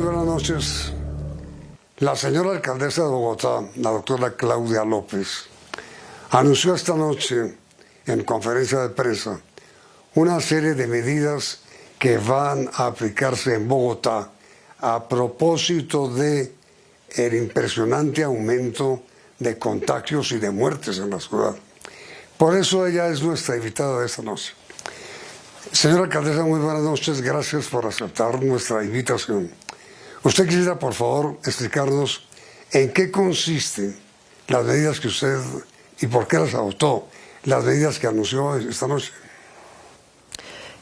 muy buenas noches. La señora alcaldesa de Bogotá, la doctora Claudia López, anunció esta noche en conferencia de prensa una serie de medidas que van a aplicarse en Bogotá a propósito de el impresionante aumento de contagios y de muertes en la ciudad. Por eso ella es nuestra invitada de esta noche. Señora alcaldesa, muy buenas noches, gracias por aceptar nuestra invitación. ¿Usted quisiera, por favor, explicarnos en qué consisten las medidas que usted y por qué las adoptó, las medidas que anunció esta noche?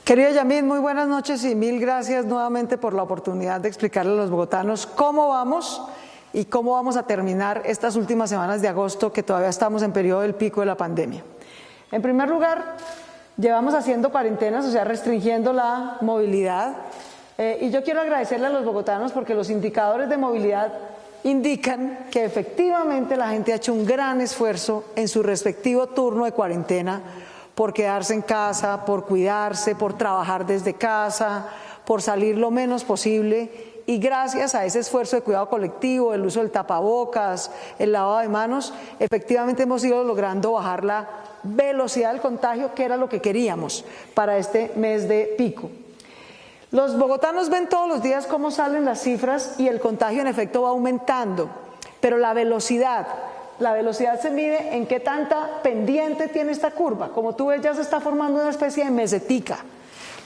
Querido Yamid, muy buenas noches y mil gracias nuevamente por la oportunidad de explicarle a los bogotanos cómo vamos y cómo vamos a terminar estas últimas semanas de agosto, que todavía estamos en periodo del pico de la pandemia. En primer lugar, llevamos haciendo cuarentenas, o sea, restringiendo la movilidad. Y yo quiero agradecerle a los bogotanos porque los indicadores de movilidad indican que efectivamente la gente ha hecho un gran esfuerzo en su respectivo turno de cuarentena por quedarse en casa, por cuidarse, por trabajar desde casa, por salir lo menos posible. Y gracias a ese esfuerzo de cuidado colectivo, el uso del tapabocas, el lavado de manos, efectivamente hemos ido logrando bajar la velocidad del contagio, que era lo que queríamos para este mes de pico. Los bogotanos ven todos los días cómo salen las cifras y el contagio en efecto va aumentando, pero la velocidad se mide en qué tanta pendiente tiene esta curva. Como tú ves, ya se está formando una especie de mesetica.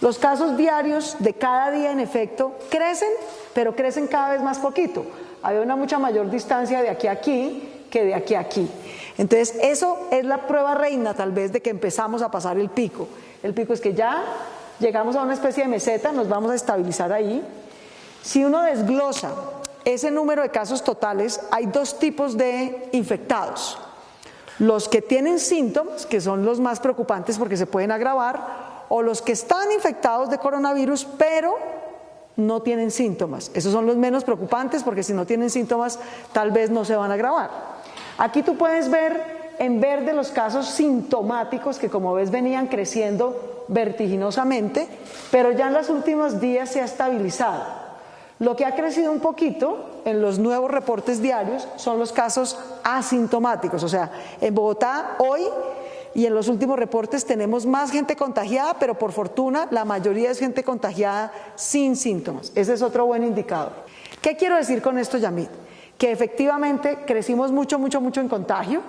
Los casos diarios de cada día en efecto crecen, pero crecen cada vez más poquito. Hay una mucha mayor distancia de aquí a aquí que de aquí a aquí. Entonces, eso es la prueba reina tal vez de que empezamos a pasar el pico. El pico es que ya llegamos a una especie de meseta, nos vamos a estabilizar ahí. Si uno desglosa ese número de casos totales, hay dos tipos de infectados. Los que tienen síntomas, que son los más preocupantes porque se pueden agravar, o los que están infectados de coronavirus, pero no tienen síntomas. Esos son los menos preocupantes porque si no tienen síntomas, tal vez no se van a agravar. Aquí tú puedes ver en verde los casos sintomáticos que, como ves, venían creciendo vertiginosamente, pero ya en los últimos días se ha estabilizado. Lo que ha crecido un poquito en los nuevos reportes diarios son los casos asintomáticos. O sea, en Bogotá hoy y en los últimos reportes tenemos más gente contagiada, pero por fortuna la mayoría es gente contagiada sin síntomas. Ese es otro buen indicador. ¿Qué quiero decir con esto, Yamid? Que efectivamente crecimos mucho en contagio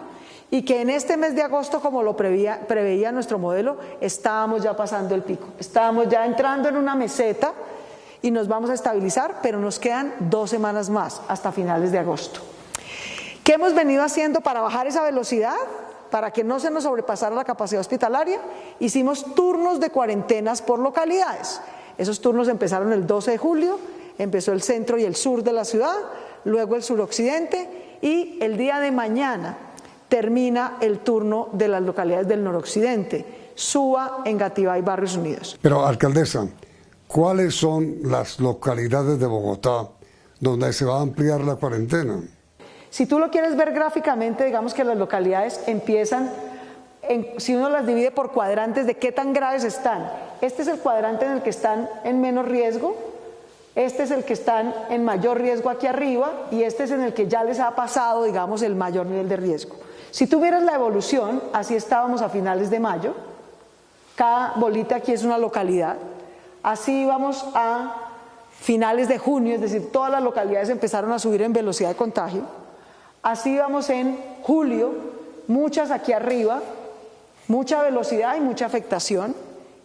y que en este mes de agosto, como lo preveía nuestro modelo, estábamos ya pasando el pico. Estábamos ya entrando en una meseta y nos vamos a estabilizar, pero nos quedan 2 semanas más hasta finales de agosto. ¿Qué hemos venido haciendo para bajar esa velocidad? Para que no se nos sobrepasara la capacidad hospitalaria, hicimos turnos de cuarentenas por localidades. Esos turnos empezaron el 12 de julio, empezó el centro y el sur de la ciudad, luego el suroccidente y el día de mañana termina el turno de las localidades del noroccidente, Suba, Engativá y Barrios Unidos. Pero, alcaldesa, ¿cuáles son las localidades de Bogotá donde se va a ampliar la cuarentena? Si tú lo quieres ver gráficamente, digamos que las localidades empiezan, si uno las divide por cuadrantes de qué tan graves están. Este es el cuadrante en el que están en menos riesgo, este es el que están en mayor riesgo aquí arriba y este es en el que ya les ha pasado, digamos, el mayor nivel de riesgo. Si tú vieras la evolución, así estábamos a finales de mayo, cada bolita aquí es una localidad, así íbamos a finales de junio, es decir, todas las localidades empezaron a subir en velocidad de contagio. Así vamos en julio, muchas aquí arriba, mucha velocidad y mucha afectación,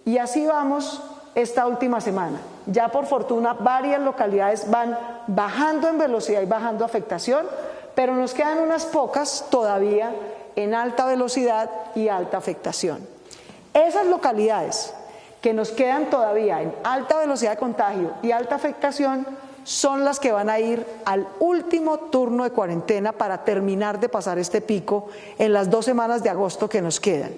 y así vamos esta última semana. Ya por fortuna varias localidades van bajando en velocidad y bajando afectación, pero nos quedan unas pocas todavía en alta velocidad y alta afectación. Esas localidades que nos quedan todavía en alta velocidad de contagio y alta afectación son las que van a ir al último turno de cuarentena para terminar de pasar este pico en las 2 semanas de agosto que nos quedan.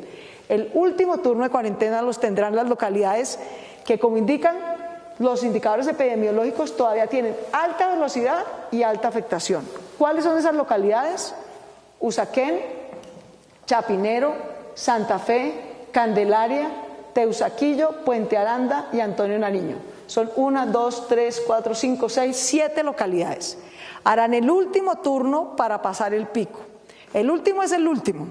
El último turno de cuarentena los tendrán las localidades que, como indican los indicadores epidemiológicos, todavía tienen alta velocidad y alta afectación. ¿Cuáles son esas localidades? Usaquén, Chapinero, Santa Fe, Candelaria, Teusaquillo, Puente Aranda y Antonio Nariño. Son 1, 2, 3, 4, 5, 6, 7 localidades. Harán el último turno para pasar el pico. El último es el último.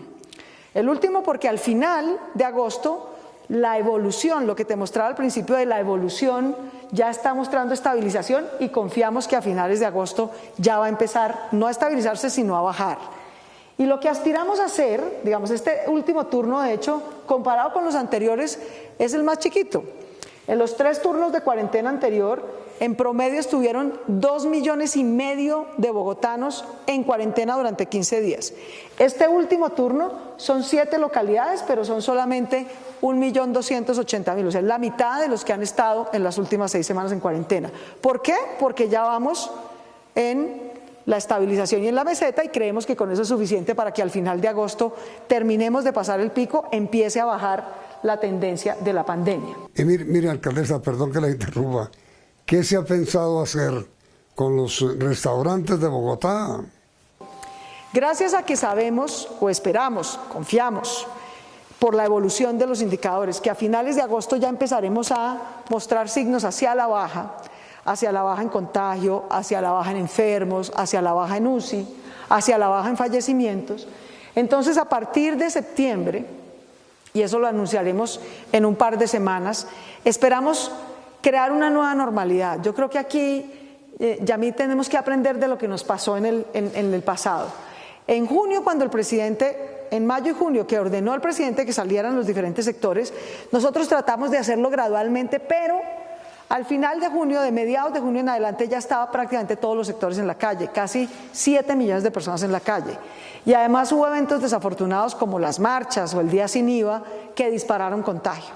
El último porque al final de agosto la evolución, lo que te mostraba al principio de la evolución, ya está mostrando estabilización y confiamos que a finales de agosto ya va a empezar no a estabilizarse sino a bajar. Y lo que aspiramos a hacer, digamos, este último turno, de hecho, comparado con los anteriores, es el más chiquito. En los 3 turnos de cuarentena anterior, en promedio estuvieron 2,5 millones de bogotanos en cuarentena durante 15 días. Este último turno son 7 localidades, pero son solamente 1.280.000, o sea, es la mitad de los que han estado en las últimas 6 semanas en cuarentena. ¿Por qué? Porque ya vamos en la estabilización y en la meseta y creemos que con eso es suficiente para que al final de agosto terminemos de pasar el pico, empiece a bajar la tendencia de la pandemia. Y mire, alcaldesa, perdón que la interrumpa, ¿qué se ha pensado hacer con los restaurantes de Bogotá? Gracias a que sabemos o esperamos, confiamos, por la evolución de los indicadores, que a finales de agosto ya empezaremos a mostrar signos hacia la baja en contagio, hacia la baja en enfermos, hacia la baja en UCI, hacia la baja en fallecimientos. Entonces, a partir de septiembre, y eso lo anunciaremos en un par de semanas, esperamos crear una nueva normalidad. Yo creo que aquí, Yamit, tenemos que aprender de lo que nos pasó en el pasado. En junio, cuando el presidente, en mayo y junio, que ordenó al presidente que salieran los diferentes sectores, nosotros tratamos de hacerlo gradualmente, pero al final de junio, de mediados de junio en adelante, ya estaba prácticamente todos los sectores en la calle, casi 7 millones de personas en la calle. Y además hubo eventos desafortunados como las marchas o el Día Sin IVA que dispararon contagio.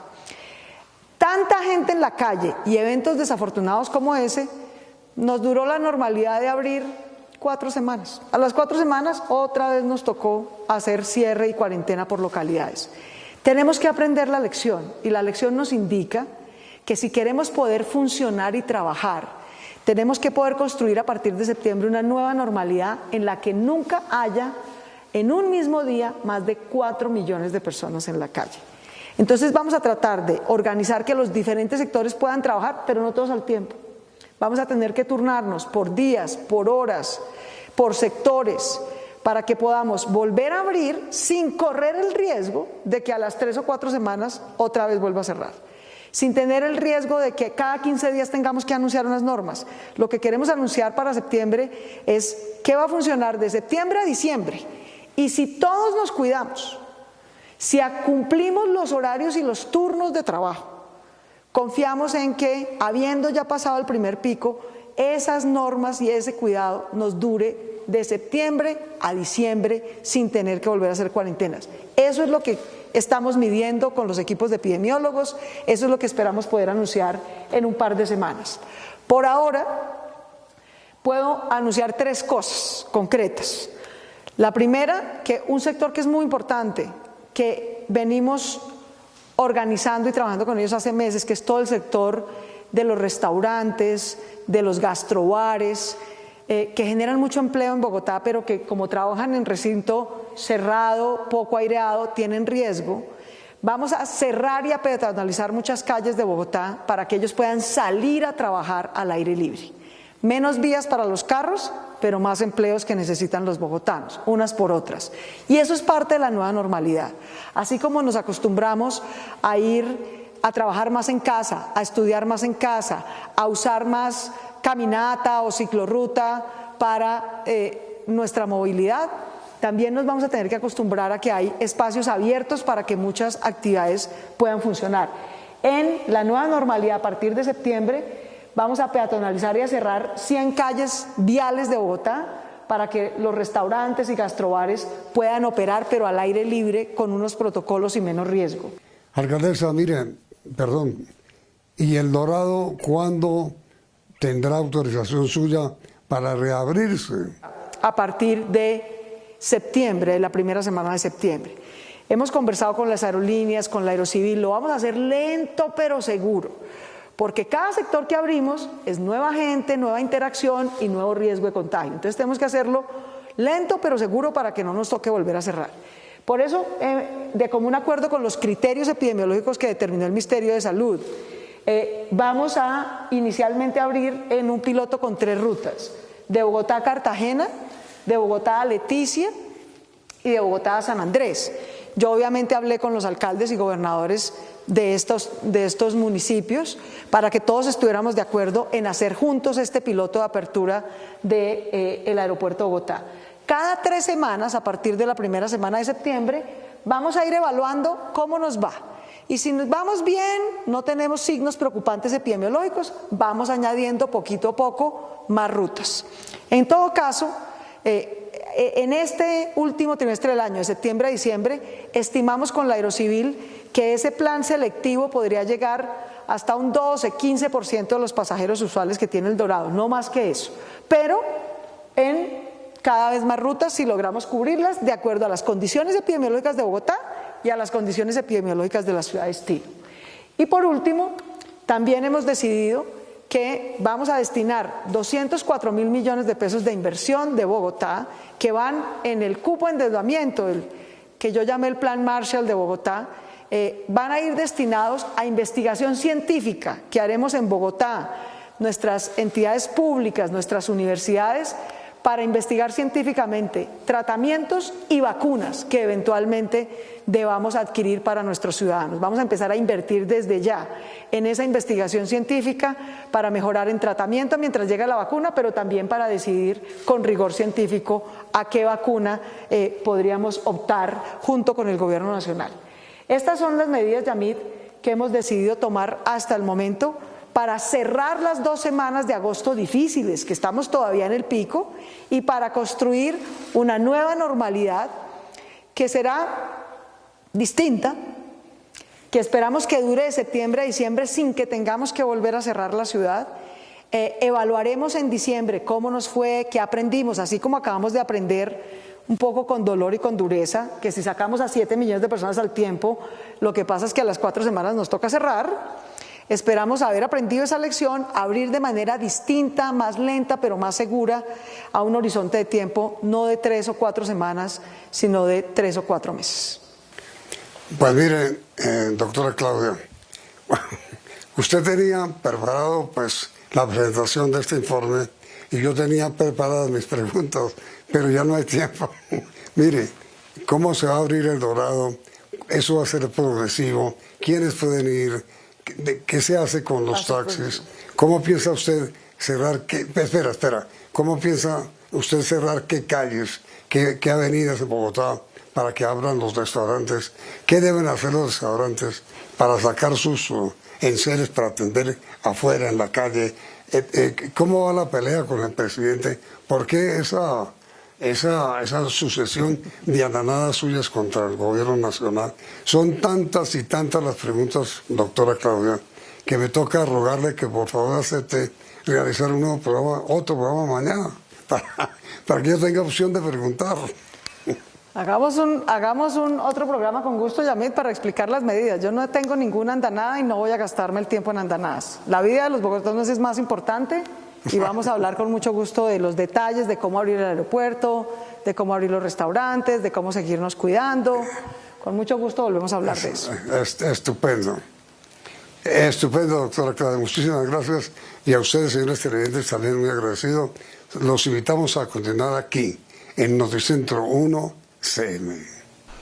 Tanta gente en la calle y eventos desafortunados como ese, nos duró la normalidad de abrir 4 semanas. A las 4 semanas otra vez nos tocó hacer cierre y cuarentena por localidades. Tenemos que aprender la lección y la lección nos indica que si queremos poder funcionar y trabajar, tenemos que poder construir a partir de septiembre una nueva normalidad en la que nunca haya en un mismo día más de 4 millones de personas en la calle. Entonces vamos a tratar de organizar que los diferentes sectores puedan trabajar, pero no todos al tiempo. Vamos a tener que turnarnos por días, por horas, por sectores, para que podamos volver a abrir sin correr el riesgo de que a las 3 o 4 semanas otra vez vuelva a cerrar, sin tener el riesgo de que cada 15 días tengamos que anunciar unas normas. Lo que queremos anunciar para septiembre es qué va a funcionar de septiembre a diciembre. Y si todos nos cuidamos, si cumplimos los horarios y los turnos de trabajo, confiamos en que, habiendo ya pasado el primer pico, esas normas y ese cuidado nos dure de septiembre a diciembre sin tener que volver a hacer cuarentenas. Eso es lo que estamos midiendo con los equipos de epidemiólogos, eso es lo que esperamos poder anunciar en un par de semanas. Por ahora, puedo anunciar 3 cosas concretas. La primera, que un sector que es muy importante, que venimos organizando y trabajando con ellos hace meses, que es todo el sector de los restaurantes, de los gastrobares, que generan mucho empleo en Bogotá, pero que como trabajan en recinto cerrado, poco aireado, tienen riesgo. Vamos a cerrar y a peatonalizar muchas calles de Bogotá para que ellos puedan salir a trabajar al aire libre. Menos vías para los carros, pero más empleos que necesitan los bogotanos, unas por otras. Y eso es parte de la nueva normalidad. Así como nos acostumbramos a ir a trabajar más en casa, a estudiar más en casa, a usar más caminata o ciclorruta para nuestra movilidad, también nos vamos a tener que acostumbrar a que hay espacios abiertos para que muchas actividades puedan funcionar. En la nueva normalidad, a partir de septiembre, vamos a peatonalizar y a cerrar 100 calles viales de Bogotá para que los restaurantes y gastrobares puedan operar, pero al aire libre, con unos protocolos y menos riesgo. Alcaldesa, mire, perdón, ¿y El Dorado cuándo tendrá autorización suya para reabrirse? A partir de septiembre, de la primera semana de septiembre. Hemos conversado con las aerolíneas, con la Aerocivil, lo vamos a hacer lento pero seguro, porque cada sector que abrimos es nueva gente, nueva interacción y nuevo riesgo de contagio. Entonces tenemos que hacerlo lento pero seguro para que no nos toque volver a cerrar. Por eso, de común acuerdo con los criterios epidemiológicos que determinó el Ministerio de Salud, Vamos a inicialmente abrir en un piloto con 3 rutas, de Bogotá a Cartagena, de Bogotá a Leticia y de Bogotá a San Andrés. Yo obviamente hablé con los alcaldes y gobernadores de estos municipios para que todos estuviéramos de acuerdo en hacer juntos este piloto de apertura del aeropuerto de Bogotá. Cada 3 semanas, a partir de la primera semana de septiembre, vamos a ir evaluando cómo nos va. Y si nos vamos bien, no tenemos signos preocupantes epidemiológicos, vamos añadiendo poquito a poco más rutas. En todo caso, en este último trimestre del año, de septiembre a diciembre, estimamos con la Aerocivil que ese plan selectivo podría llegar hasta un 12-15% de los pasajeros usuales que tiene el Dorado, no más que eso, pero en cada vez más rutas si logramos cubrirlas de acuerdo a las condiciones epidemiológicas de Bogotá y a las condiciones epidemiológicas de la ciudad de destino. Y por último, también hemos decidido que vamos a destinar 204.000 millones de pesos de inversión de Bogotá que van en el cupo de endeudamiento, el que yo llamé el Plan Marshall de Bogotá, van a ir destinados a investigación científica que haremos en Bogotá, nuestras entidades públicas, nuestras universidades, para investigar científicamente tratamientos y vacunas que eventualmente debamos adquirir para nuestros ciudadanos. Vamos a empezar a invertir desde ya en esa investigación científica para mejorar en tratamiento mientras llega la vacuna, pero también para decidir con rigor científico a qué vacuna podríamos optar junto con el Gobierno Nacional. Estas son las medidas, Yamit, que hemos decidido tomar hasta el momento para cerrar las 2 semanas de agosto difíciles, que estamos todavía en el pico, y para construir una nueva normalidad que será distinta, que esperamos que dure de septiembre a diciembre sin que tengamos que volver a cerrar la ciudad. Evaluaremos en diciembre cómo nos fue, qué aprendimos, así como acabamos de aprender un poco con dolor y con dureza, que si sacamos a 7 millones de personas al tiempo, lo que pasa es que a las 4 semanas nos toca cerrar. Esperamos haber aprendido esa lección, abrir de manera distinta, más lenta, pero más segura, a un horizonte de tiempo no de 3 o 4 semanas, sino de 3 o 4 meses. Pues mire, doctora Claudia, usted tenía preparado pues la presentación de este informe y yo tenía preparadas mis preguntas, pero ya no hay tiempo. Mire, ¿cómo se va a abrir el Dorado? ¿Eso va a ser progresivo? ¿Quiénes pueden ir? ¿Qué se hace con los taxis? ¿Cómo piensa usted cerrar qué? Espera. ¿Cómo piensa usted cerrar qué calles, qué avenidas en Bogotá para que abran los restaurantes? ¿Qué deben hacer los restaurantes para sacar sus enseres para atender afuera en la calle? ¿Cómo va la pelea con el presidente? ¿Por qué esa sucesión de ananadas suyas contra el gobierno nacional? Son tantas y tantas las preguntas, doctora Claudia, que me toca rogarle que por favor acepte realizar un nuevo programa, otro programa mañana, para que yo tenga opción de preguntar. Hagamos un otro programa con gusto, Yamit, para explicar las medidas. Yo no tengo ninguna andanada y no voy a gastarme el tiempo en andanadas. La vida de los bogotanos es más importante. Y vamos a hablar con mucho gusto de los detalles, de cómo abrir el aeropuerto, de cómo abrir los restaurantes, de cómo seguirnos cuidando. Con mucho gusto volvemos a hablar de eso. Estupendo. Estupendo, doctora Claudia. Muchísimas gracias. Y a ustedes, señores televidentes, también muy agradecido. Los invitamos a continuar aquí, en Noticentro 1 CM.